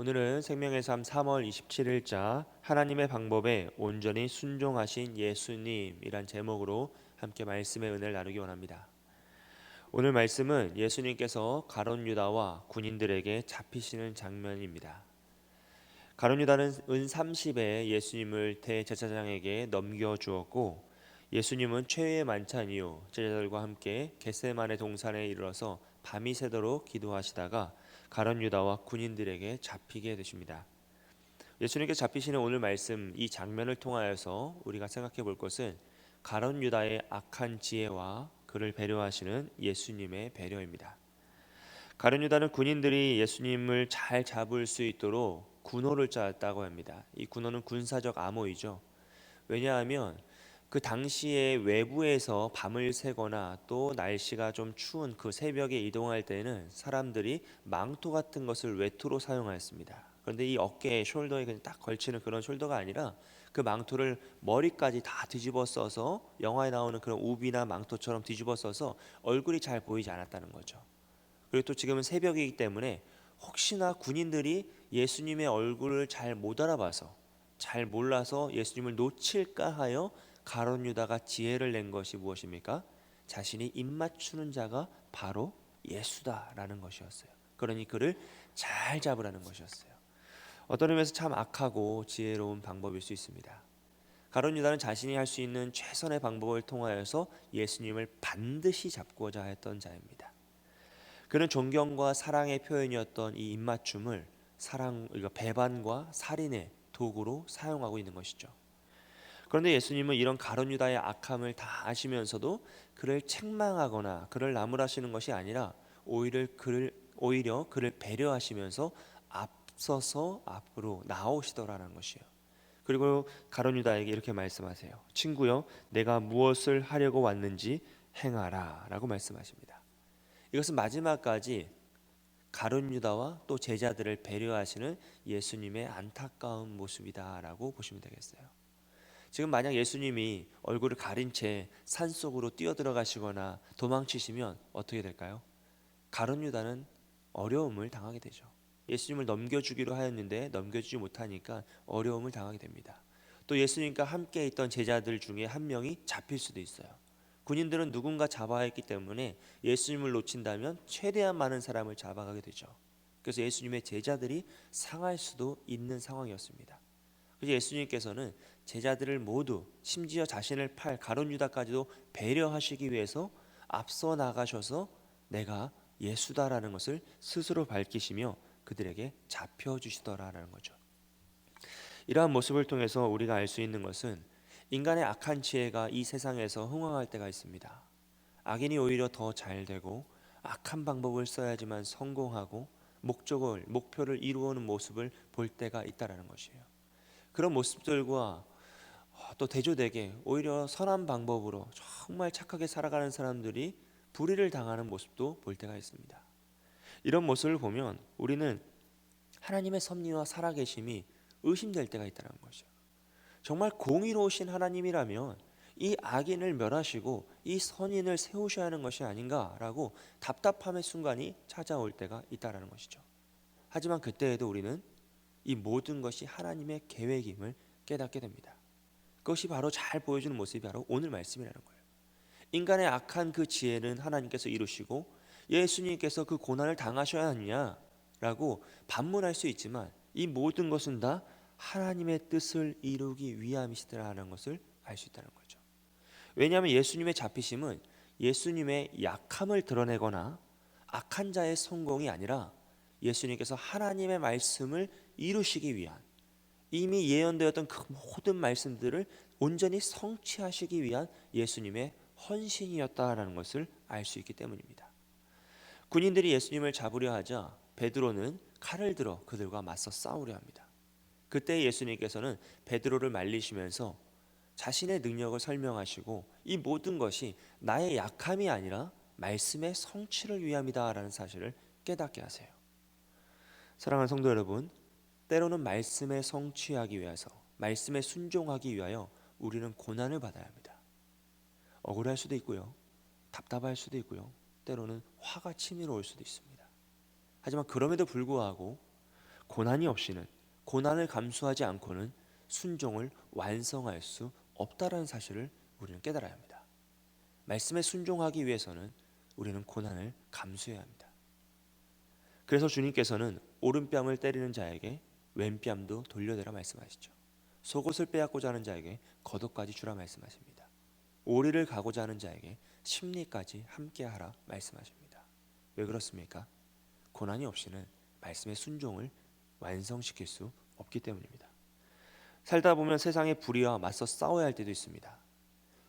오늘은 생명의 삶 3월 27일자 하나님의 방법에 온전히 순종하신 예수님이란 제목으로 함께 말씀의 은혜를 나누기 원합니다. 오늘 말씀은 예수님께서 가룟 유다와 군인들에게 잡히시는 장면입니다. 가룟 유다는 은 30에 예수님을 대제사장에게 넘겨주었고, 예수님은 최후의 만찬 이후 제자들과 함께 겟세마네 동산에 이르러서 밤이 새도록 기도하시다가 가룟 유다와 군인들에게 잡히게 되십니다. 예수님께 잡히시는 오늘 말씀, 이 장면을 통하여서 우리가 생각해 볼 것은 가룟 유다의 악한 지혜와 그를 배려하시는 예수님의 배려입니다. 가룟 유다는 군인들이 예수님을 잘 잡을 수 있도록 군호를 짜았다고 합니다. 이 군호는 군사적 암호이죠. 왜냐하면 그 당시에 외부에서 밤을 새거나 또 날씨가 좀 추운 그 새벽에 이동할 때는 사람들이 망토 같은 것을 외투로 사용하였습니다. 그런데 이 어깨에 숄더에 그냥 딱 걸치는 그런 숄더가 아니라 그 망토를 머리까지 다 뒤집어 써서 영화에 나오는 그런 우비나 망토처럼 뒤집어 써서 얼굴이 잘 보이지 않았다는 거죠. 그리고 또 지금은 새벽이기 때문에 혹시나 군인들이 예수님의 얼굴을 잘 못 알아봐서 잘 몰라서 예수님을 놓칠까 하여 가룟 유다가 지혜를 낸 것이 무엇입니까? 자신이 입맞추는 자가 바로 예수다라는 것이었어요. 그러니 그를 잘 잡으라는 것이었어요. 어떤 의미에서 참 악하고 지혜로운 방법일 수 있습니다. 가룟 유다는 자신이 할 수 있는 최선의 방법을 통하여서 예수님을 반드시 잡고자 했던 자입니다. 그는 존경과 사랑의 표현이었던 이 입맞춤을 배반과 살인의 도구로 사용하고 있는 것이죠. 그런데 예수님은 이런 가룟 유다의 악함을 다 아시면서도 그를 책망하거나 그를 나무라시는 것이 아니라 오히려 그를 배려하시면서 앞서서 앞으로 나오시더라는 것이에요. 그리고 가룟 유다에게 이렇게 말씀하세요. 친구여, 내가 무엇을 하려고 왔는지 행하라라고 말씀하십니다. 이것은 마지막까지 가룟 유다와 또 제자들을 배려하시는 예수님의 안타까운 모습이다라고 보시면 되겠어요. 지금 만약 예수님이 얼굴을 가린 채 산속으로 뛰어들어가시거나 도망치시면 어떻게 될까요? 가룟 유다는 어려움을 당하게 되죠. 예수님을 넘겨주기로 하였는데 넘겨주지 못하니까 어려움을 당하게 됩니다. 또 예수님과 함께 있던 제자들 중에 한 명이 잡힐 수도 있어요. 군인들은 누군가 잡아야 했기 때문에 예수님을 놓친다면 최대한 많은 사람을 잡아가게 되죠. 그래서 예수님의 제자들이 상할 수도 있는 상황이었습니다. 그래서 예수님께서는 제자들을 모두, 심지어 자신을 팔 가룟 유다까지도 배려하시기 위해서 앞서 나가셔서 내가 예수다라는 것을 스스로 밝히시며 그들에게 잡혀주시더라라는 거죠. 이러한 모습을 통해서 우리가 알 수 있는 것은 인간의 악한 지혜가 이 세상에서 흥황할 때가 있습니다. 악인이 오히려 더 잘되고 악한 방법을 써야지만 성공하고 목표를 이루어오는 모습을 볼 때가 있다라는 것이에요. 그런 모습들과 또 대조되게 오히려 선한 방법으로 정말 착하게 살아가는 사람들이 불의를 당하는 모습도 볼 때가 있습니다. 이런 모습을 보면 우리는 하나님의 섭리와 살아계심이 의심될 때가 있다는 거죠. 정말 공의로우신 하나님이라면 이 악인을 멸하시고 이 선인을 세우셔야 하는 것이 아닌가라고 답답함의 순간이 찾아올 때가 있다는 것이죠. 하지만 그때에도 우리는 이 모든 것이 하나님의 계획임을 깨닫게 됩니다. 그것이 바로 잘 보여주는 모습이 바로 오늘 말씀이라는 거예요. 인간의 악한 그 지혜는 하나님께서 이루시고 예수님께서 그 고난을 당하셔야 하느냐라고 반문할 수 있지만 이 모든 것은 다 하나님의 뜻을 이루기 위함이시더라는 것을 알 수 있다는 거죠. 왜냐하면 예수님의 잡히심은 예수님의 약함을 드러내거나 악한 자의 성공이 아니라 예수님께서 하나님의 말씀을 이루시기 위한, 이미 예언되었던 그 모든 말씀들을 온전히 성취하시기 위한 예수님의 헌신이었다라는 것을 알 수 있기 때문입니다. 군인들이 예수님을 잡으려 하자 베드로는 칼을 들어 그들과 맞서 싸우려 합니다. 그때 예수님께서는 베드로를 말리시면서 자신의 능력을 설명하시고 이 모든 것이 나의 약함이 아니라 말씀의 성취를 위함이다라는 사실을 깨닫게 하세요. 사랑하는 성도 여러분, 때로는 말씀에 성취하기 위해서, 말씀에 순종하기 위하여 우리는 고난을 받아야 합니다. 억울할 수도 있고요, 답답할 수도 있고요, 때로는 화가 치밀어 올 수도 있습니다. 하지만 그럼에도 불구하고 고난이 없이는, 고난을 감수하지 않고는 순종을 완성할 수 없다라는 사실을 우리는 깨달아야 합니다. 말씀에 순종하기 위해서는 우리는 고난을 감수해야 합니다. 그래서 주님께서는 오른뺨을 때리는 자에게 왼뺨도 돌려대라 말씀하시죠. 속옷을 빼앗고자 하는 자에게 겉옷까지 주라 말씀하십니다. 오리를 가고자 하는 자에게 심리까지 함께하라 말씀하십니다. 왜 그렇습니까? 고난이 없이는 말씀의 순종을 완성시킬 수 없기 때문입니다. 살다 보면 세상의 불의와 맞서 싸워야 할 때도 있습니다.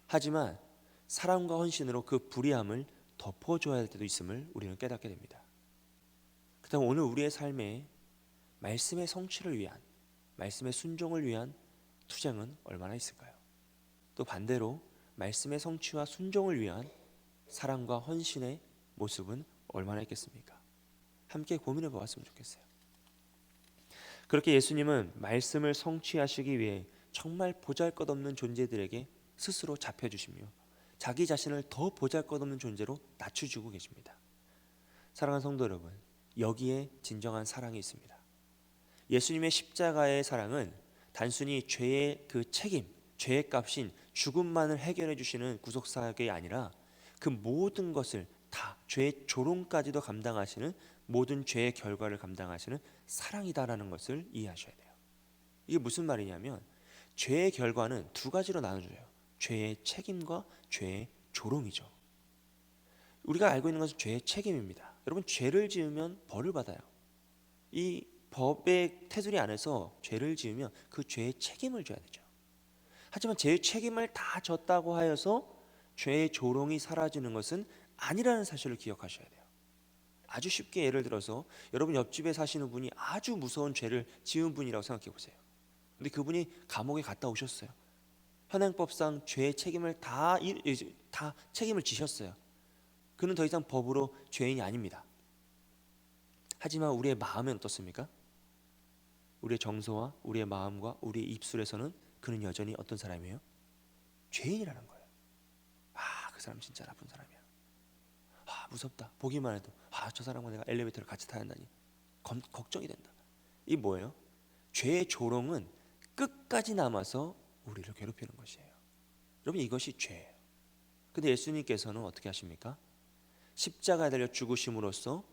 하지만 사랑과 헌신으로 그 불의함을 덮어줘야 할 때도 있음을 우리는 깨닫게 됩니다. 그렇다면 오늘 우리의 삶에 말씀의 성취를 위한, 말씀의 순종을 위한 투쟁은 얼마나 있을까요? 또 반대로 말씀의 성취와 순종을 위한 사랑과 헌신의 모습은 얼마나 있겠습니까? 함께 고민해 보았으면 좋겠어요. 그렇게 예수님은 말씀을 성취하시기 위해 정말 보잘것없는 존재들에게 스스로 잡혀주시며 자기 자신을 더 보잘것없는 존재로 낮춰주고 계십니다. 사랑하는 성도 여러분, 여기에 진정한 사랑이 있습니다. 예수님의 십자가의 사랑은 단순히 죄의 그 책임, 죄의 값인 죽음만을 해결해 주시는 구속사역이 아니라 그 모든 것을 다, 죄의 조롱까지도 감당하시는, 모든 죄의 결과를 감당하시는 사랑이다라는 것을 이해하셔야 돼요. 이게 무슨 말이냐면 죄의 결과는 두 가지로 나눠져요. 죄의 책임과 죄의 조롱이죠. 우리가 알고 있는 것은 죄의 책임입니다. 여러분, 죄를 지으면 벌을 받아요. 이 법의 테두리 안에서 죄를 지으면 그 죄의 책임을 져야 되죠. 하지만 죄의 책임을 다 졌다고 하여서 죄의 조롱이 사라지는 것은 아니라는 사실을 기억하셔야 돼요. 아주 쉽게 예를 들어서 여러분 옆집에 사시는 분이 아주 무서운 죄를 지은 분이라고 생각해 보세요. 근데 그분이 감옥에 갔다 오셨어요. 현행법상 죄의 책임을 다 책임을 지셨어요. 그는 더 이상 법으로 죄인이 아닙니다. 하지만 우리의 마음은 어떻습니까? 우리의 정서와 우리의 마음과 우리의 입술에서는 그는 여전히 어떤 사람이에요? 죄인이라는 거예요. 아, 그 사람 진짜 나쁜 사람이야. 아, 무섭다. 보기만 해도 저 사람과 내가 엘리베이터를 같이 타야 한다니 걱정이 된다. 이 뭐예요? 죄의 조롱은 끝까지 남아서 우리를 괴롭히는 것이에요. 여러분, 이것이 죄예요. 근데 예수님께서는 어떻게 하십니까? 십자가에 달려 죽으심으로써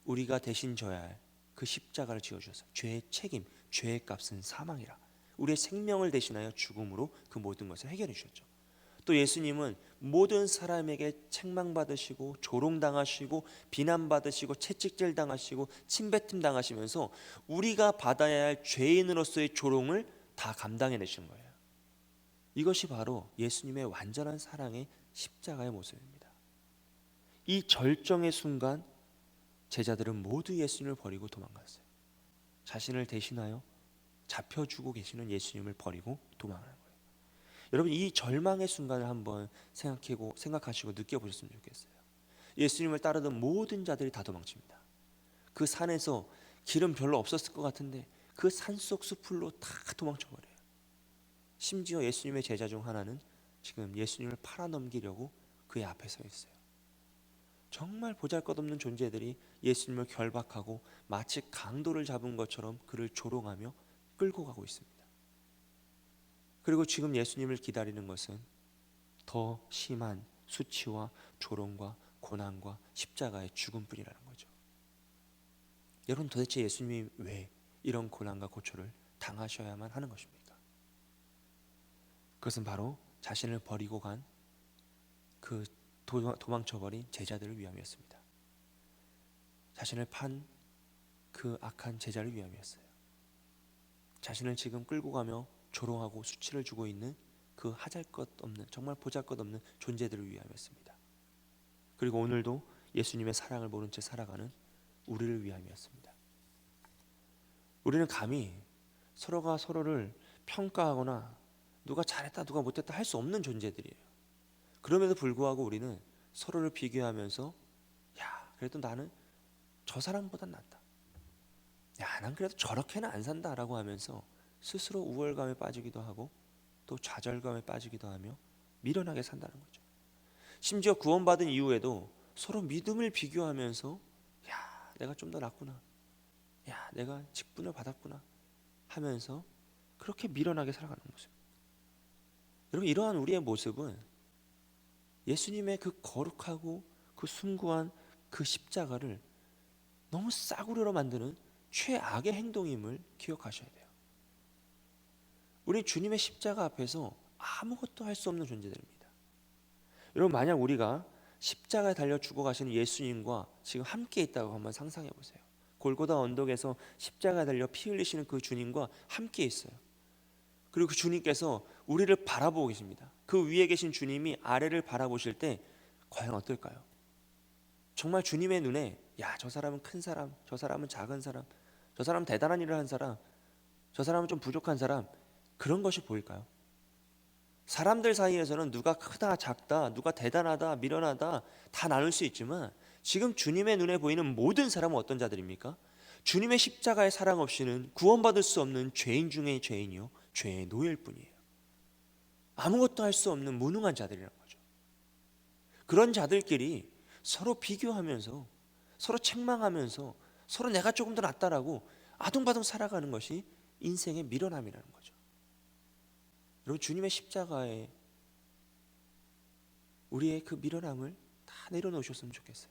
우리가 대신 져야 할 그 십자가를 지어주셔서 죄의 책임, 죄의 값은 사망이라 우리의 생명을 대신하여 죽음으로 그 모든 것을 해결해 주셨죠. 또 예수님은 모든 사람에게 책망받으시고 조롱당하시고 비난받으시고 채찍질 당하시고 침뱉음 당하시면서 우리가 받아야 할 죄인으로서의 조롱을 다 감당해내신 거예요. 이것이 바로 예수님의 완전한 사랑의 십자가의 모습입니다. 이 절정의 순간 제자들은 모두 예수님을 버리고 도망갔어요. 자신을 대신하여 잡혀주고 계시는 예수님을 버리고 도망하는 거예요. 여러분, 이 절망의 순간을 한번 생각하시고 느껴보셨으면 좋겠어요. 예수님을 따르던 모든 자들이 다 도망칩니다. 그 산에서 길은 별로 없었을 것 같은데 그 산속 숲으로 다 도망쳐버려요. 심지어 예수님의 제자 중 하나는 지금 예수님을 팔아넘기려고 그의 앞에 서 있어요. 정말 보잘것없는 존재들이 예수님을 결박하고 마치 강도를 잡은 것처럼 그를 조롱하며 끌고 가고 있습니다. 그리고 지금 예수님을 기다리는 것은 더 심한 수치와 조롱과 고난과 십자가의 죽음뿐이라는 거죠. 여러분, 도대체 예수님이 왜 이런 고난과 고초를 당하셔야만 하는 것입니까? 그것은 바로 자신을 버리고 간 그 도망쳐버린 제자들을 위함이었습니다. 자신을 판 그 악한 제자를 위함이었어요. 자신을 지금 끌고 가며 조롱하고 수치를 주고 있는 그 하잘것없는, 정말 보잘것없는 존재들을 위함이었습니다. 그리고 오늘도 예수님의 사랑을 모른 채 살아가는 우리를 위함이었습니다. 우리는 감히 서로가 서로를 평가하거나 누가 잘했다 누가 못했다 할 수 없는 존재들이에요. 그럼에도 불구하고 우리는 서로를 비교하면서 그래도 나는 저 사람보단 낫다. 난 그래도 저렇게는 안 산다라고 하면서 스스로 우월감에 빠지기도 하고 또 좌절감에 빠지기도 하며 미련하게 산다는 거죠. 심지어 구원받은 이후에도 서로 믿음을 비교하면서 내가 좀 더 낫구나. 야, 내가 직분을 받았구나 하면서 그렇게 미련하게 살아가는 모습. 여러분, 이러한 우리의 모습은 예수님의 그 거룩하고 그 숭고한 그 십자가를 너무 싸구려로 만드는 최악의 행동임을 기억하셔야 돼요. 우리 주님의 십자가 앞에서 아무것도 할 수 없는 존재들입니다. 여러분, 만약 우리가 십자가에 달려 죽어가시는 예수님과 지금 함께 있다고 한번 상상해 보세요. 골고다 언덕에서 십자가에 달려 피 흘리시는 그 주님과 함께 있어요. 그리고 그 주님께서 우리를 바라보고 계십니다. 그 위에 계신 주님이 아래를 바라보실 때 과연 어떨까요? 정말 주님의 눈에 야, 저 사람은 큰 사람, 저 사람은 작은 사람, 저 사람은 대단한 일을 한 사람, 저 사람은 좀 부족한 사람, 그런 것이 보일까요? 사람들 사이에서는 누가 크다 작다, 누가 대단하다 미련하다 다 나눌 수 있지만 지금 주님의 눈에 보이는 모든 사람은 어떤 자들입니까? 주님의 십자가의 사랑 없이는 구원받을 수 없는 죄인 중의 죄인이요, 죄의 노예일 뿐이에요. 아무것도 할 수 없는 무능한 자들이라는 거죠. 그런 자들끼리 서로 비교하면서 서로 책망하면서 서로 내가 조금 더 낫다라고 아둥바둥 살아가는 것이 인생의 미련함이라는 거죠. 여러분, 주님의 십자가에 우리의 그 미련함을 다 내려놓으셨으면 좋겠어요.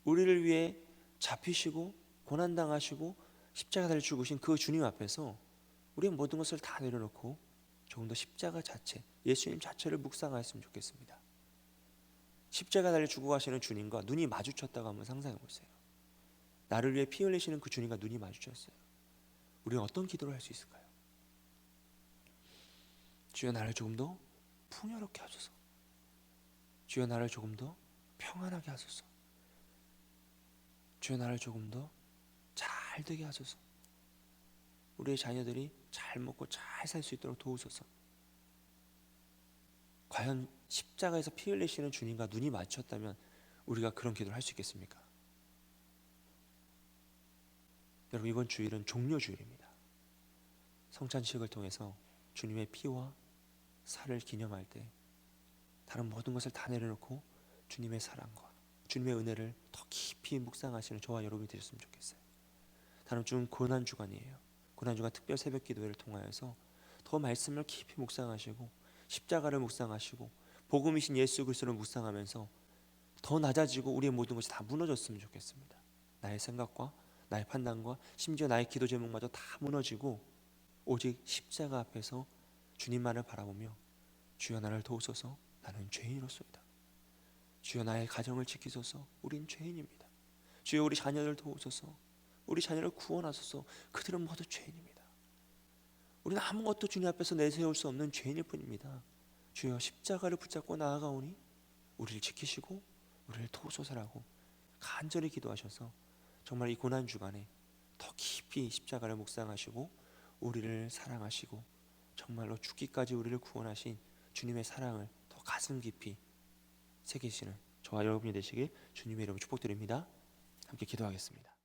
우리를 위해 잡히시고 고난당하시고 십자가 달려 죽으신 그 주님 앞에서 우리의 모든 것을 다 내려놓고 조금 더 십자가 자체, 예수님 자체를 묵상하였으면 좋겠습니다. 십자가 달려 죽어가시는 주님과 눈이 마주쳤다고 한번 상상해 보세요. 나를 위해 피 흘리시는 그 주님과 눈이 마주쳤어요. 우리는 어떤 기도를 할 수 있을까요? 주여, 나를 조금 더 풍요롭게 하소서. 주여, 나를 조금 더 평안하게 하소서. 주여, 나를 조금 더 잘 되게 하소서. 우리의 자녀들이 잘 먹고 잘 살 수 있도록 도우소서. 과연 십자가에서 피 흘리시는 주님과 눈이 마주쳤다면 우리가 그런 기도를 할 수 있겠습니까? 여러분, 이번 주일은 종료주일입니다. 성찬식을 통해서 주님의 피와 살을 기념할 때 다른 모든 것을 다 내려놓고 주님의 사랑과 주님의 은혜를 더 깊이 묵상하시는 저와 여러분이 되셨으면 좋겠어요. 다음 주는 고난주간이에요. 고난주간 특별 새벽 기도회를 통하여서 더 말씀을 깊이 묵상하시고 십자가를 묵상하시고 복음이신 예수 그리스도를 묵상하면서 더 낮아지고 우리의 모든 것이 다 무너졌으면 좋겠습니다. 나의 생각과 나의 판단과 심지어 나의 기도 제목마저 다 무너지고 오직 십자가 앞에서 주님만을 바라보며 주여, 나를 도우소서, 나는 죄인으로소이다. 주여, 나의 가정을 지키소서, 우린 죄인입니다. 주여, 우리 자녀를 도우소서, 우리 자녀를 구원하소서, 그들은 모두 죄인입니다. 우리는 아무것도 주님 앞에서 내세울 수 없는 죄인일 뿐입니다. 주여, 십자가를 붙잡고 나아가오니 우리를 지키시고 우리를 도우소서라고 간절히 기도하셔서 정말 이 고난주간에 더 깊이 십자가를 묵상하시고 우리를 사랑하시고 정말로 죽기까지 우리를 구원하신 주님의 사랑을 더 가슴 깊이 새기시는 저와 여러분이 되시길 주님의 이름으로 축복드립니다. 함께 기도하겠습니다.